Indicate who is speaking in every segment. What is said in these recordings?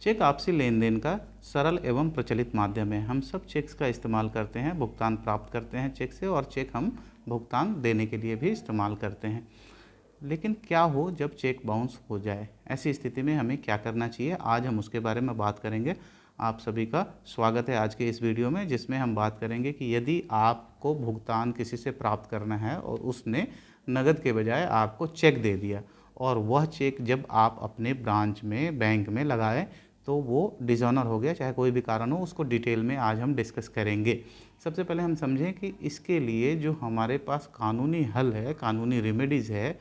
Speaker 1: Check आपसी लेन then का सरल एवं प्रचलित माध्यम है। हम सब चेक्स का इस्तेमाल करते हैं, भुगतान प्राप्त करते हैं चेक से, और चेक हम भुगतान देने के लिए भी इस्तेमाल करते हैं। लेकिन क्या हो जब चेक बाउंस हो जाए, ऐसी स्थिति में हमें क्या करना चाहिए, आज हम उसके बारे में बात करेंगे। आप सभी का स्वागत है आज के इस वीडियो में, जिसमें हम बात करेंगे कि यदि आपको भुगतान किसी से प्राप्त करना है और उसने नकद के बजाय आपको चेक दे दिया, और वह चेक जब आप अपने ब्रांच में, बैंक में लगाएं तो वो डिसऑनर हो गया, चाहे कोई भी कारण हो, उसको डिटेल में आज हम डिस्कस करेंगे। सबसे पहले हम समझें कि इसके लिए जो हमारे पास कानूनी हल है, कानूनी रेमेडीज़ है,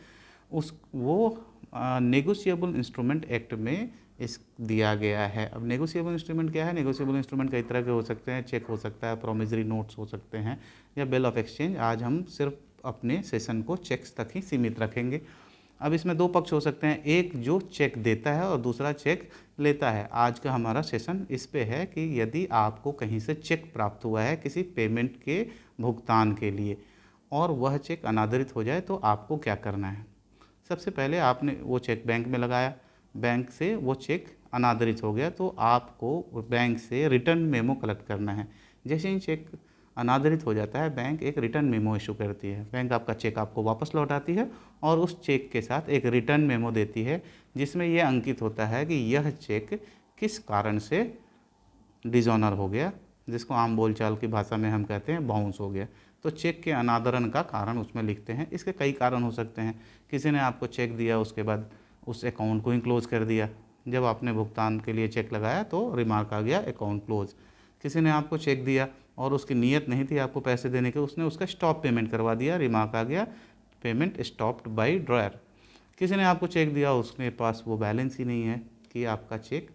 Speaker 1: उस वो नेगोशिएबल इंस्ट्रूमेंट एक्ट में इस दिया गया है। अब नेगोशिएबल इंस्ट्रूमेंट क्या है? नेगोशिएबल इंस्ट्रूमेंट कई तरह के हो सकते हैं। चेक हो सकता है, प्रोमिसरी नोट्स हो सकते हैं, या बिल ऑफ एक्सचेंज। आज हम सिर्फ अपने सेशन को चेक्स तक ही सीमित रखेंगे। अब इसमें दो पक्ष हो सकते हैं, एक जो चेक देता है और दूसरा चेक लेता है। आज का हमारा सेशन इस पे है कि यदि आपको कहीं से चेक प्राप्त हुआ है किसी पेमेंट के भुगतान के लिए, और वह चेक अनादरित हो जाए तो आपको क्या करना है। सबसे पहले आपने वो चेक बैंक में लगाया, बैंक से वो चेक अनादरित हो गया, तो आपको बैंक से रिटर्न मेमो कलेक्ट करना है। जैसे ही चेक अनादरित हो जाता है, बैंक एक रिटर्न मेमो इशू करती है। बैंक आपका चेक आपको वापस लौटाती है और उस चेक के साथ एक रिटर्न मेमो देती है, जिसमें यह अंकित होता है कि यह चेक किस कारण से डिसऑनर हो गया, जिसको आम बोलचाल की भाषा में हम कहते हैं बाउंस हो गया। तो चेक के अनादरण का कारण उसमें लिखते हैं। इसके कई कारण हो सकते हैं। किसी ने आपको चेक दिया, उसके बाद उस अकाउंट को ही क्लोज़ कर दिया। जब आपने भुगतान के लिए चेक लगाया तो रिमार्क आ गया अकाउंट क्लोज। किसी ने आपको चेक दिया और उसकी नीयत नहीं थी आपको पैसे देने की, उसने उसका स्टॉप पेमेंट करवा दिया, रिमार्क आ गया पेमेंट स्टॉप्ड बाय ड्रॉयर। किसी ने आपको चेक दिया, उसके पास वो बैलेंस ही नहीं है कि आपका चेक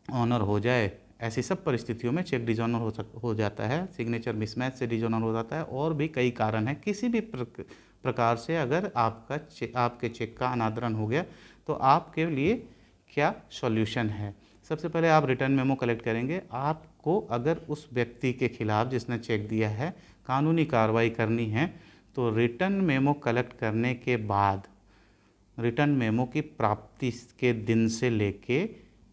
Speaker 1: ऑनर हो जाए। ऐसी सब परिस्थितियों में चेक डिसऑनर हो जाता है, सिग्नेचर मिसमैच से डिसऑनर हो जाता है, और भी कई कारण हैं। किसी भी प्रकार से अगर आपके चेक का अनादरण हो गया तो आपके लिए क्या सॉल्यूशन है। सबसे पहले आप रिटर्न मेमो कलेक्ट करेंगे। आपको अगर उस व्यक्ति के खिलाफ जिसने चेक दिया है कानूनी कार्रवाई करनी है, तो रिटर्न मेमो कलेक्ट करने के बाद रिटर्न मेमो की प्राप्ति के दिन से लेके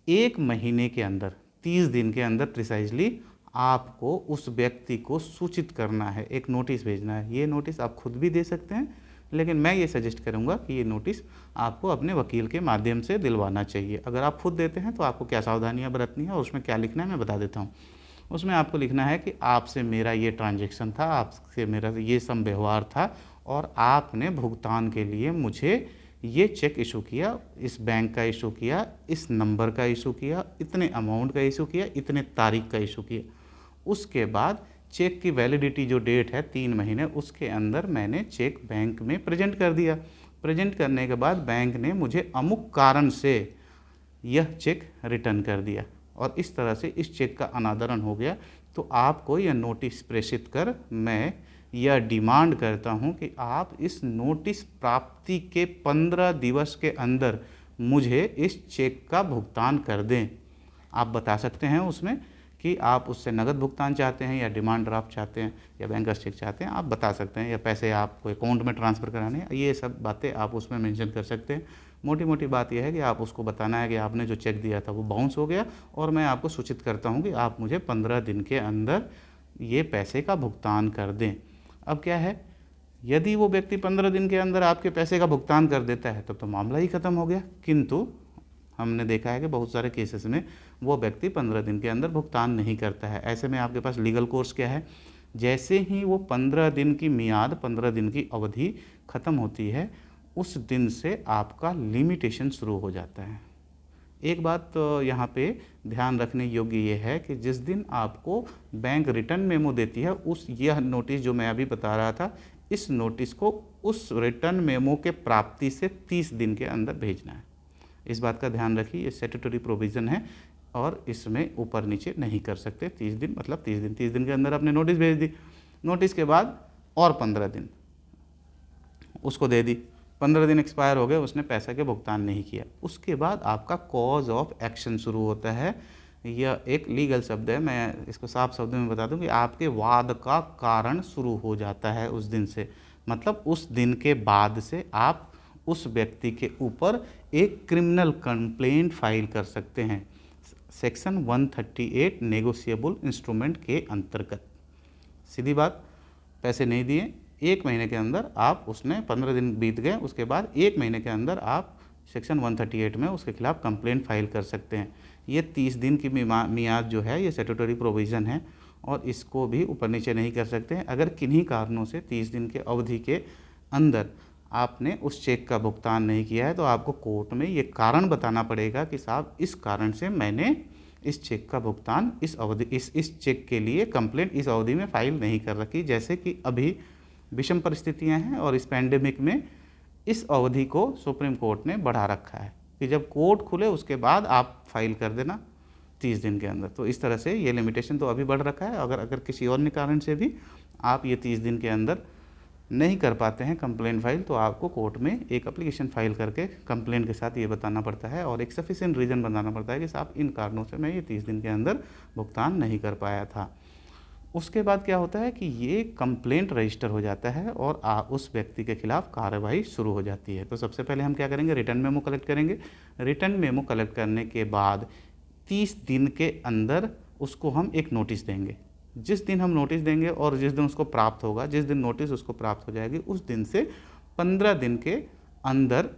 Speaker 1: 1 महीने के अंदर, 30 दिन के अंदर प्रिसाइजली आपको उस व्यक्ति को सूचित करना है, एक नोटिस भेजना है। ये नोटिस आप खुद भी दे सकते हैं, लेकिन मैं ये सजेस्ट करूंगा कि ये नोटिस आपको अपने वकील के माध्यम से दिलवाना चाहिए। अगर आप खुद देते हैं तो आपको क्या सावधानियां बरतनी है और उसमें क्या लिखना है मैं बता देता हूँ। उसमें आपको लिखना है कि आपसे मेरा ये ट्रांजैक्शन था, आपसे मेरा ये सम व्यवहार था, और आपने भुगतान के लिए मुझे ये चेक इशू किया, इस बैंक का इशू किया, इस नंबर का इशू किया, इतने अमाउंट का इशू किया, इतने तारीख का इशू किया। उसके बाद चेक की वैलिडिटी जो डेट है 3 महीने, उसके अंदर मैंने चेक बैंक में प्रेजेंट कर दिया। प्रेजेंट करने के बाद बैंक ने मुझे अमुक कारण से यह चेक रिटर्न कर दिया, और इस तरह से इस चेक का अनादरण हो गया। तो आपको यह नोटिस प्रेषित कर मैं यह डिमांड करता हूं कि आप इस नोटिस प्राप्ति के 15 दिवस के अंदर मुझे इस चेक का भुगतान कर दें। आप बता सकते हैं उसमें कि आप उससे नगद भुगतान चाहते हैं, या डिमांड ड्राफ्ट चाहते हैं, या बैंकर्स चेक चाहते हैं, आप बता सकते हैं, या पैसे आपको अकाउंट में ट्रांसफ़र कराने हैं। ये सब बातें आप उसमें मेंशन कर सकते हैं। मोटी मोटी बात यह है कि आप उसको बताना है कि आपने जो चेक दिया था वो बाउंस हो गया, और मैं आपको सूचित करता हूँ कि आप मुझे 15 दिन के अंदर ये पैसे का भुगतान कर दें। अब क्या है, यदि वो व्यक्ति 15 दिन के अंदर आपके पैसे का भुगतान कर देता है तब तो मामला ही ख़त्म हो गया। किंतु हमने देखा है कि बहुत सारे केसेस में वो व्यक्ति 15 दिन के अंदर भुगतान नहीं करता है। ऐसे में आपके पास लीगल कोर्स क्या है, जैसे ही वो 15 दिन की मियाद, 15 दिन की अवधि ख़त्म होती है, उस दिन से आपका लिमिटेशन शुरू हो जाता है। एक बात तो यहाँ पे ध्यान रखने योग्य ये है कि जिस दिन आपको बैंक रिटर्न मेमो देती है, उस यह नोटिस जो मैं अभी बता रहा था, इस नोटिस को उस रिटर्न मेमो के प्राप्ति से 30 दिन के अंदर भेजना है। इस बात का ध्यान रखिए, ये स्टैट्यूटरी प्रोविज़न है और इसमें ऊपर नीचे नहीं कर सकते। 30 दिन मतलब 30 दिन के अंदर आपने नोटिस भेज दी। नोटिस के बाद और 15 दिन उसको दे दी, 15 दिन एक्सपायर हो गए, उसने पैसा के भुगतान नहीं किया। उसके बाद आपका कॉज ऑफ एक्शन शुरू होता है। यह एक लीगल शब्द है, मैं इसको साफ शब्दों में बता दूं कि आपके वाद का कारण शुरू हो जाता है उस दिन से। मतलब उस दिन के बाद से आप उस व्यक्ति के ऊपर एक क्रिमिनल कंप्लेंट फाइल कर सकते हैं सेक्शन 138 नेगोशिएबल इंस्ट्रूमेंट के अंतर्गत। सीधी बात, पैसे नहीं दिए, 1 महीने के अंदर आप, उसने 15 दिन बीत गए, उसके बाद 1 महीने के अंदर आप सेक्शन 138 में उसके खिलाफ कंप्लेंट फाइल कर सकते हैं। ये 30 दिन की मियाद जो है ये स्टैट्यूटरी प्रोविज़न है और इसको भी ऊपर नीचे नहीं कर सकते हैं। अगर किन्हीं कारणों से 30 दिन के अवधि के अंदर आपने उस चेक का भुगतान नहीं किया है तो आपको कोर्ट में ये कारण बताना पड़ेगा कि साहब इस कारण से मैंने इस चेक का भुगतान इस अवधि इस चेक के लिए कंप्लेंट इस अवधि में फाइल नहीं कर रखी। जैसे कि अभी विषम परिस्थितियां हैं और इस पैंडेमिक में इस अवधि को सुप्रीम कोर्ट ने बढ़ा रखा है कि जब कोर्ट खुले उसके बाद आप फाइल कर देना 30 दिन के अंदर। तो इस तरह से ये लिमिटेशन तो अभी बढ़ रखा है। अगर किसी और कारण से भी आप ये 30 दिन के अंदर नहीं कर पाते हैं कंप्लेंट फाइल तो आपको कोर्ट में एक एप्लीकेशन फाइल करके कंप्लेंट के साथ ये बताना पड़ता है और एक सफिशिएंट रीज़न बताना पड़ता है कि साहब इन कारणों से मैं ये 30 दिन के अंदर भुगतान नहीं कर पाया था। उसके बाद क्या होता है कि ये कंप्लेंट रजिस्टर हो जाता है और उस व्यक्ति के खिलाफ कार्रवाई शुरू हो जाती है। तो सबसे पहले हम क्या करेंगे, रिटर्न मेमो कलेक्ट करेंगे। रिटर्न मेमो कलेक्ट करने के बाद 30 दिन के अंदर उसको हम एक नोटिस देंगे। जिस दिन हम नोटिस देंगे और जिस दिन उसको प्राप्त होगा, जिस दिन नोटिस उसको प्राप्त हो जाएगी उस दिन से 15 दिन के अंदर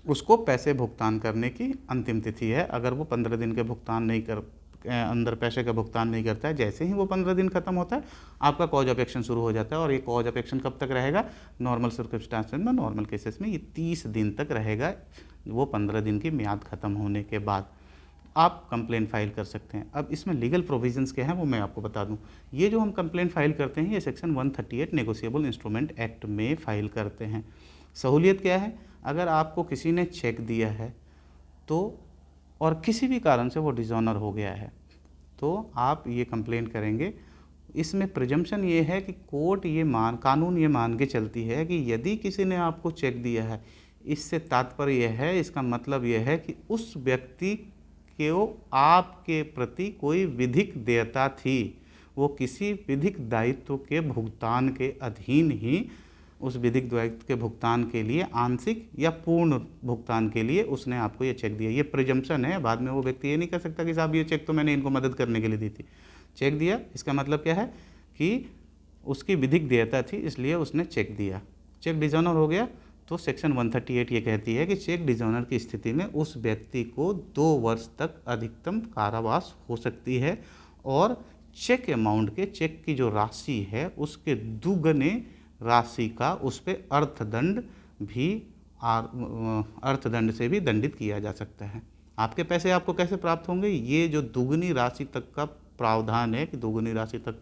Speaker 1: उसको पैसे भुगतान करने की अंतिम तिथि है। अगर वो 15 दिन के भुगतान नहीं कर अंदर पैसे का भुगतान नहीं करता है, जैसे ही वो 15 दिन खत्म होता है आपका कॉज ऑफ एक्शन शुरू हो जाता है। और ये कॉज ऑफ एक्शन कब तक रहेगा, नॉर्मल सर्कमस्टांसेस में, नॉर्मल केसेस में ये 30 दिन तक रहेगा। वो 15 दिन की मियाद खत्म होने के बाद आप कंप्लेंट फाइल कर सकते हैं। अब इसमें लीगल प्रोविजंस क्या हैं वो मैं आपको बता दूं। ये जो हम कंप्लेंट फाइल करते हैं ये सेक्शन 138 नेगोशिएबल इंस्ट्रूमेंट एक्ट में फाइल करते हैं। सहूलियत क्या है, अगर आपको किसी ने चेक दिया है तो और किसी भी कारण से वो डिसऑनर हो गया है तो आप ये कंप्लेंट करेंगे। इसमें प्रिजम्पशन ये है कि कोर्ट कानून ये मान के चलती है कि यदि किसी ने आपको चेक दिया है, इससे तात्पर्य यह है, इसका मतलब यह है कि उस व्यक्ति को आपके प्रति कोई विधिक देयता थी, वो किसी विधिक दायित्व के भुगतान के अधीन ही उस विधिक दायित्व के भुगतान के लिए आंशिक या पूर्ण भुगतान के लिए उसने आपको ये चेक दिया। ये प्रिजम्पशन है। बाद में वो व्यक्ति ये नहीं कर सकता कि साहब ये चेक तो मैंने इनको मदद करने के लिए दी थी। चेक दिया इसका मतलब क्या है कि उसकी विधिक देयता थी इसलिए उसने चेक दिया। चेक डिसऑनर हो गया तो सेक्शन 138 ये कहती है कि चेक डिसऑनर की स्थिति में उस व्यक्ति को 2 वर्ष तक अधिकतम कारावास हो सकती है और चेक अमाउंट के, चेक की जो राशि है उसके दुगने राशि का उस पर अर्थदंड से भी दंडित किया जा सकता है। आपके पैसे आपको कैसे प्राप्त होंगे, ये जो दुगनी राशि तक का प्रावधान है कि दुगनी राशि तक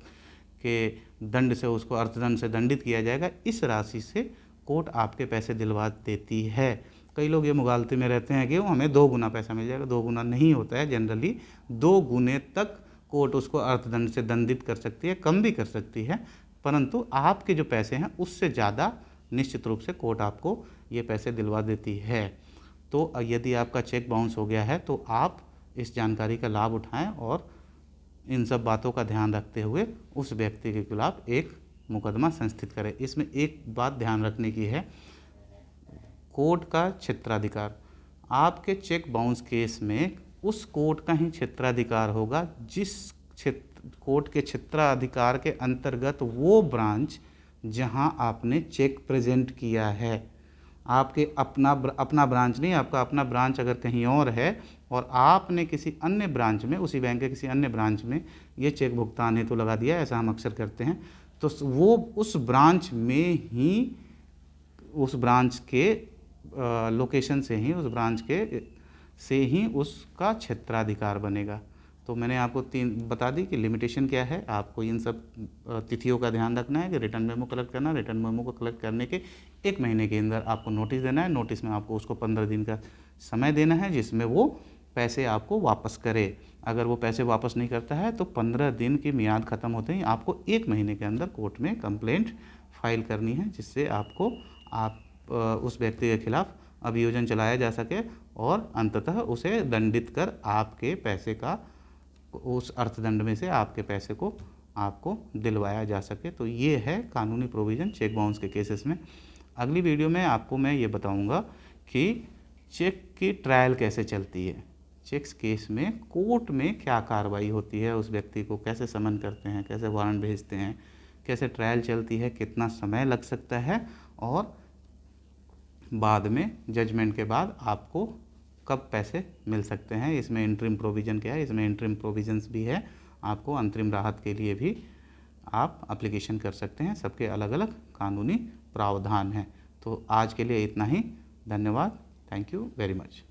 Speaker 1: के दंड से उसको अर्थदंड से दंडित किया जाएगा, इस राशि से कोर्ट आपके पैसे दिलवा देती है। कई लोग ये मुगालते में रहते हैं कि वो हमें 2 गुना पैसा मिल जाएगा। 2 गुना नहीं होता है, जनरली 2 गुने तक कोर्ट उसको अर्थदंड से दंडित कर सकती है, कम भी कर सकती है, परंतु आपके जो पैसे हैं उससे ज़्यादा निश्चित रूप से कोर्ट आपको ये पैसे दिलवा देती है। तो यदि आपका चेक बाउंस हो गया है तो आप इस जानकारी का लाभ उठाएं और इन सब बातों का ध्यान रखते हुए उस व्यक्ति के खिलाफ एक मुकदमा संस्थित करें। इसमें एक बात ध्यान रखने की है, कोर्ट का क्षेत्राधिकार, आपके चेक बाउंस केस में उस कोर्ट का ही क्षेत्राधिकार होगा जिस कोर्ट के क्षेत्राधिकार के अंतर्गत वो ब्रांच जहां आपने चेक प्रेजेंट किया है। आपके अपना ब्रांच नहीं, आपका अपना ब्रांच अगर कहीं और है और आपने किसी अन्य ब्रांच में, उसी बैंक के किसी अन्य ब्रांच में ये चेक भुगतान हेतु लगा दिया, ऐसा हम अक्सर करते हैं, तो वो उस ब्रांच में ही, उस ब्रांच के लोकेशन से ही, उस ब्रांच के से ही उसका क्षेत्राधिकार बनेगा। तो मैंने आपको 3 बता दी कि लिमिटेशन क्या है। आपको इन सब तिथियों का ध्यान रखना है कि रिटर्न मेमो कलेक्ट करना, रिटर्न मेमो को कलेक्ट करने के 1 महीने के अंदर आपको नोटिस देना है। नोटिस में आपको उसको 15 दिन का समय देना है जिसमें वो पैसे आपको वापस करे। अगर वो पैसे वापस नहीं करता है तो 15 दिन की मियाद ख़त्म होते ही आपको 1 महीने के अंदर कोर्ट में कंप्लेंट फाइल करनी है, जिससे आपको उस व्यक्ति के खिलाफ अभियोजन चलाया जा सके और अंततः उसे दंडित कर आपके पैसे का, उस अर्थदंड में से आपके पैसे को आपको दिलवाया जा सके। तो ये है कानूनी प्रोविज़न चेक बाउंस के केसेस में। अगली वीडियो में आपको मैं ये बताऊंगा कि चेक की ट्रायल कैसे चलती है, चेक्स केस में कोर्ट में क्या कार्रवाई होती है, उस व्यक्ति को कैसे समन करते हैं, कैसे वारंट भेजते हैं, कैसे ट्रायल चलती है, कितना समय लग सकता है, और बाद में जजमेंट के बाद आपको कब पैसे मिल सकते हैं। इसमें इंटरिम प्रोविज़न क्या है, इसमें इंटरिम प्रोविज़न्स भी है, आपको अंतरिम राहत के लिए भी आप एप्लीकेशन कर सकते हैं। सबके अलग अलग कानूनी प्रावधान हैं। तो आज के लिए इतना ही। धन्यवाद। Thank you very much.